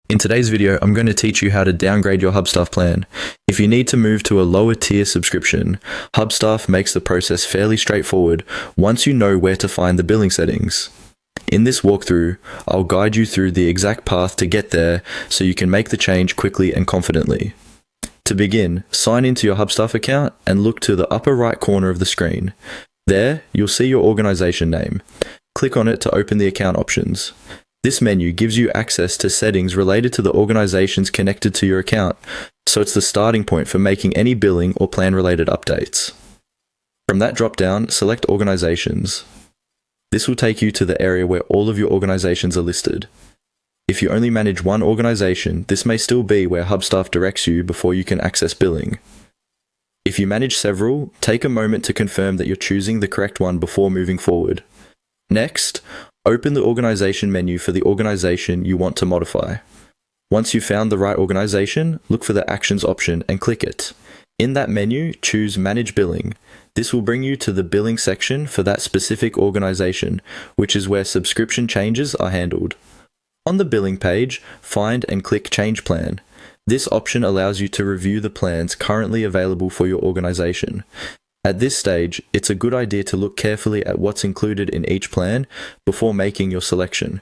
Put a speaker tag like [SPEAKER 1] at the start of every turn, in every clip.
[SPEAKER 1] In today's video, I'm going to teach you how to downgrade your Hubstaff plan. If you need to move to a lower tier subscription, Hubstaff makes the process fairly straightforward once you know where to find the billing settings. In this walkthrough, I'll guide you through the exact path to get there so you can make the change quickly and confidently. To begin, sign into your Hubstaff account and look to the upper right corner of the screen. There, you'll see your organization name. Click on it to open the account options. This menu gives you access to settings related to the organizations connected to your account, so it's the starting point for making any billing or plan-related updates. From that drop-down, select Organizations. This will take you to the area where all of your organizations are listed. If you only manage one organization, this may still be where Hubstaff directs you before you can access billing. If you manage several, take a moment to confirm that you're choosing the correct one before moving forward. Next, open the organization menu for the organization you want to modify. Once you've found the right organization, look for the Actions option and click it. In that menu, choose Manage Billing. This will bring you to the billing section for that specific organization, which is where subscription changes are handled. On the billing page, find and click Change Plan. This option allows you to review the plans currently available for your organization. At this stage, it's a good idea to look carefully at what's included in each plan before making your selection.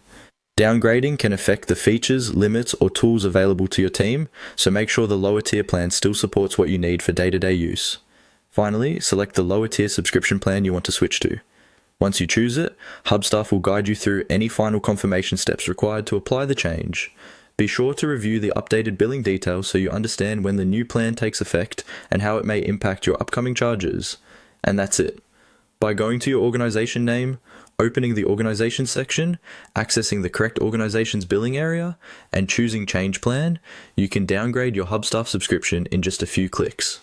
[SPEAKER 1] Downgrading can affect the features, limits, or tools available to your team, so make sure the lower tier plan still supports what you need for day-to-day use. Finally, select the lower tier subscription plan you want to switch to. Once you choose it, Hubstaff will guide you through any final confirmation steps required to apply the change. Be sure to review the updated billing details so you understand when the new plan takes effect and how it may impact your upcoming charges. And that's it. By going to your organization name, opening the organization section, accessing the correct organization's billing area, and choosing Change Plan, you can downgrade your Hubstaff subscription in just a few clicks.